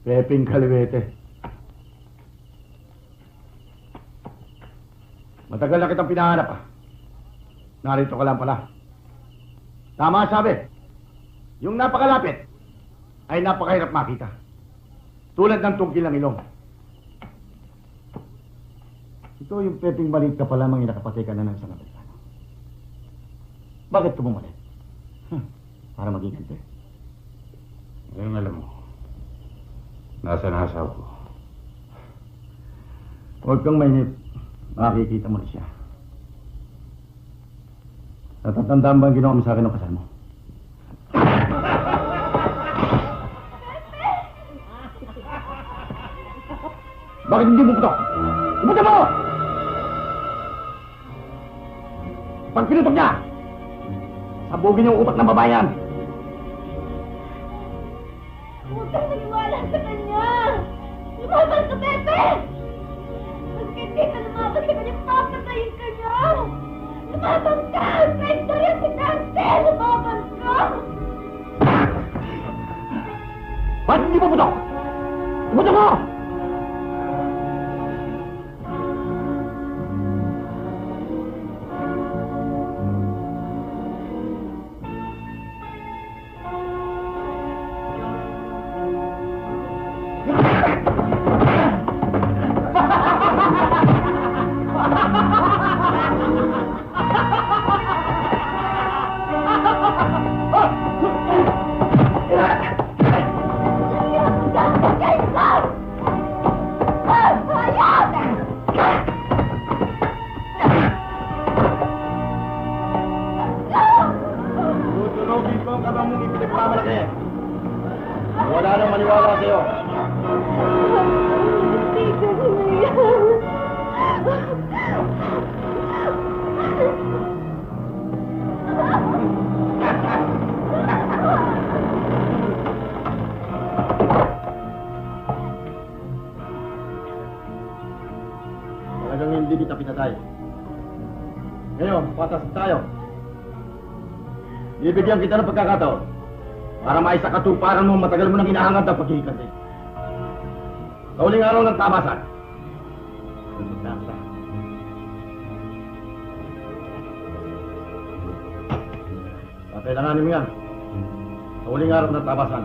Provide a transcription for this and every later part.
Pepeng Kaliwete. Matagal na kitang pinahanap ah. Narito ka lang pala. Tama sabi. Yung napakalapit ay napakahirap makita. Tulad ng tungkil ng ilong. Ito yung Pepeng maliit ka pa lamang inakapateka na ng isang Amerikano. Bakit ka bumalik? Para maging ganti. Ngayon alam mo. Nasaan ang asawa ko? Huwag kang mainip. Makikita mo na siya. Natatandaan ba ang ginawa mo sa akin ng kasal mo? Bakit hindi mo putok? Ibuta mo! Pag pinutok niya, sabugin yung utak ng babayan. Huwag kang maniwala sa kanya! Lumabas ka, Pepe! Maski hindi ka lumabas sa kanya, papatayin ka niya! Lumabas ka! Pwede rin si Dante! Lumabas ka! Bakit hindi mo putok? Ibuta mo! Wala nang maniwala sa'yo. Hindi ka niya. Talagang hindi kita pinatay. Ngayon, patas tayo. Bibigyan kita ng pagkakataon para maisakatuparan mo matagal mo nang hinahangad ang paghihiganti. Sa huling araw ng tabasan. Kailanganin mo yan. Sa huling araw ng tabasan.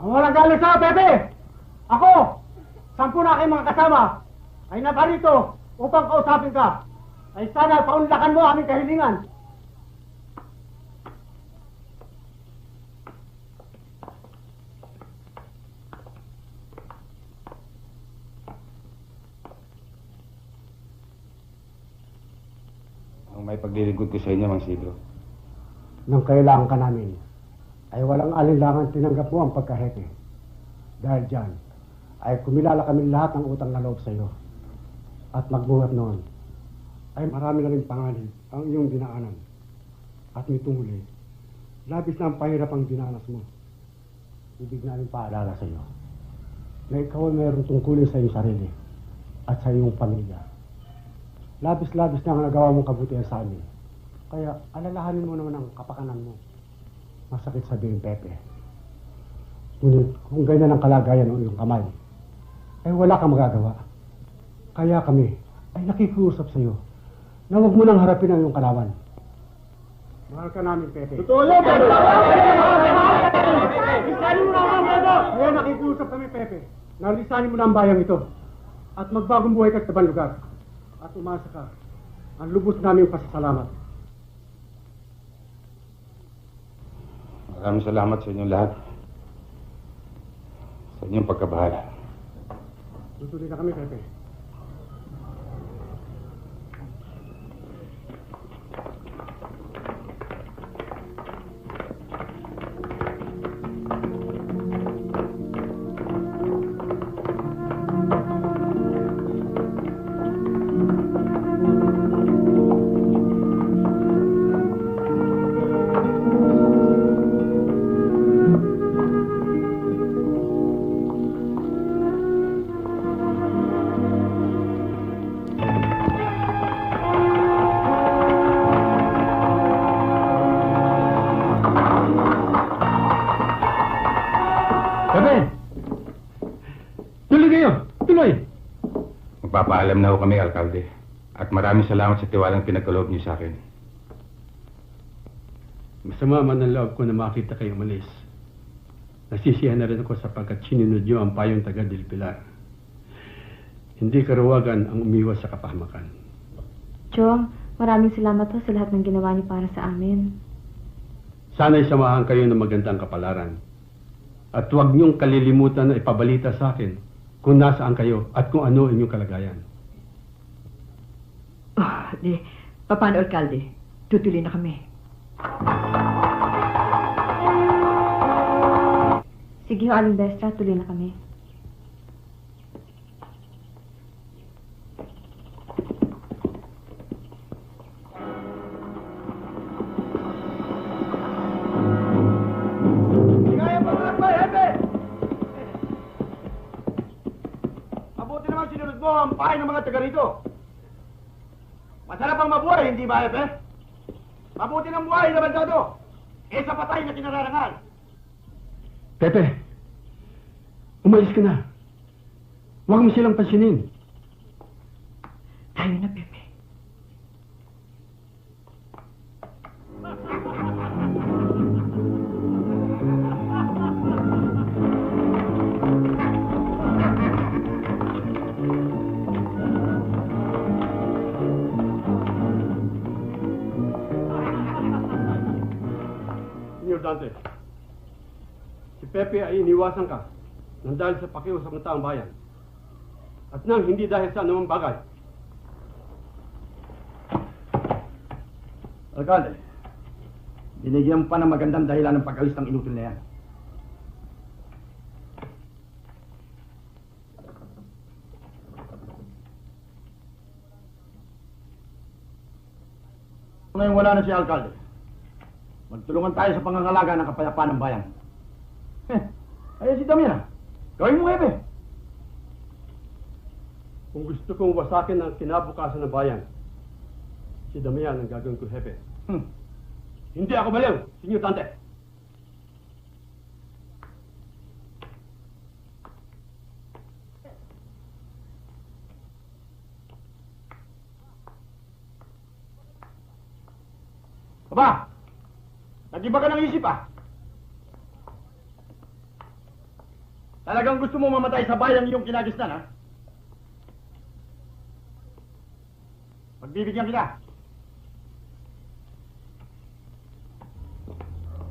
Walang galing sa'yo, Pepe! Ako, 10 na kayong mga kasama, ay naparito upang kausapin ka. Ay sana paunlakan mo aming kahilingan. Ang may paglilingkod ko sa inyo, Mang Isidro. Nung kailangan ka namin, ay walang alinlangan tinanggap mo ang pagkahepe. Dahil dyan, ay kumilala kami lahat ng utang na loob sa iyo. At magbuhat noon, ay marami na rin panganib ang iyong dinaanan. At nitong huli, labis na ang pahirap ang dinanas mo. Ibig namin paalala sa iyo na ikaw ay mayroong tungkulin sa iyong sarili at sa iyong pamilya. Labis-labis na ang nagawa mong kabutihan sa amin. Kaya alalahanin mo naman ang kapakanan mo. Masakit sabihin, Pepe. Ngunit kung ganyan ang kalagayan ng iyong kamay, ay wala kang magagawa. Kaya kami ay nakikiusap sa iyo na huwag mo nang harapin ang iyong kalaban. Mahal ka namin, Pepe. Totoo yan, Pepe! Lisanin mo na ang Pepe! Kaya nakikiusap kami, Pepe, na lisanin mo na ang bayang ito at magbagong buhay ka sa ibang lugar. At umasa ka ang lubos naming pasasalamat. Maraming salamat sa inyong lahat. Sa inyong pagkabahala. Tutuloy na kami, Pepe. Tuloy! Magpapaalam na ho kami, Alkalde. At maraming salamat sa tiwalang pinagkaloob niyo sa akin. Masama man ang loob ko na makita kayo umalis. Nasisiyahan na rin ako sapagkat sinunod niyo ang payong taga Del Pilar. Hindi karuwagan ang umiwas sa kapahamakan. Chong, maraming salamat po sa lahat ng ginawa niyo para sa amin. Sana'y samahan kayo ng magandang kapalaran. At huwag niyong kalilimutan na ipabalita sa akin kung nasaan kayo at kung ano inyong kalagayan. Paano, Alkalde? Tutuloy na kami. Sige ho, Aling Destra, tuloy na kami. Kaya pa malakbay, Hepe! Mabuti naman sinunod mo ang pahay ng mga taga rito. Masarap ang mabuhay, hindi ba, Hepe? Mabuti ng buhay na bandado. Sa patay na kinararangal. Pepe, umalis ka na. Huwag mo silang pansinin. Tayo na, Pepe. Senyor Dante, si Pepe ay iniwasan ka nang dahil sa pakiusap ng taong bayan at nang hindi dahil sa anumang bagay. Alkalde, binigyan pa ng magandang dahilan ng pag-alis ng inutil na yan. Ngayon wala na si Alkalde. Magtulungan tayo sa pangangalaga ng kapayapaan ng bayan. Ayan si Damian. Gawin mo, Hepe. Kung gusto kong wasakin ang kinabukasan ng bayan, si Damian ang gagawin ko, Hepe. Hindi ako baliw, Senyor Dante. Aba! Nag-iba ka ng isip, ah! Talagang gusto mo mamatay sa bayan iyong kinagisnan, ha? Pagbibigyan kita.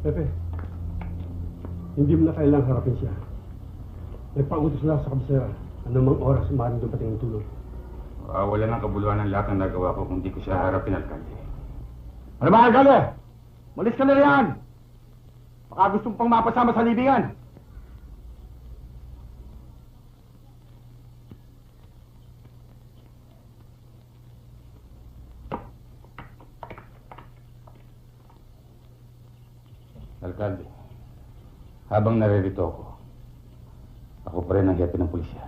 Pepe, hindi mo na kailangang harapin siya. Nagpautos na ako sa kabisera. Anumang oras maaaring dumating ang tulong. Wala nang kabuluhan ng lahat ng nagawa ko kung di ko siya harapin, Alkalde. Ano ba, Alkalde? Malis ka na riyan! Baka gusto pang mapasama sa libingan. Alkalde, habang naririto ako pa rin ang hepe ng pulisya.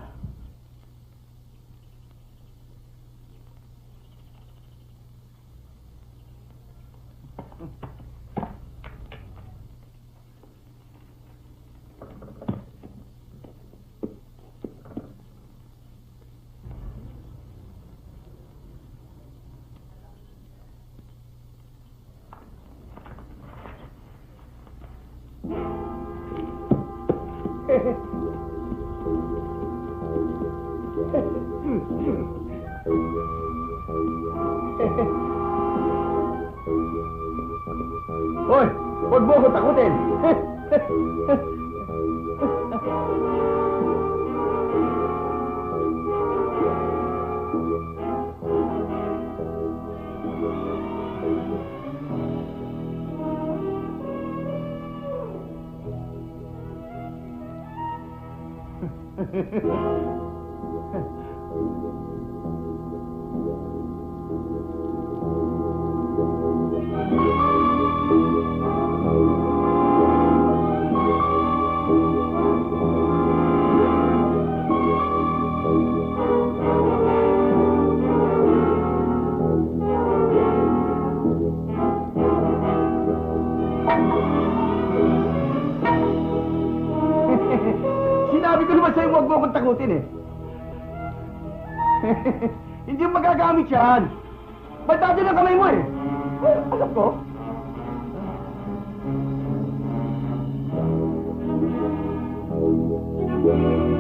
Hoy! Huwag mo ko takutin! Sinabi ko naman sa'yo huwag mo kong takutin, eh. Hindi mo magagamit yan. Bata din ang kamay mo eh. Alam ko. Thank you.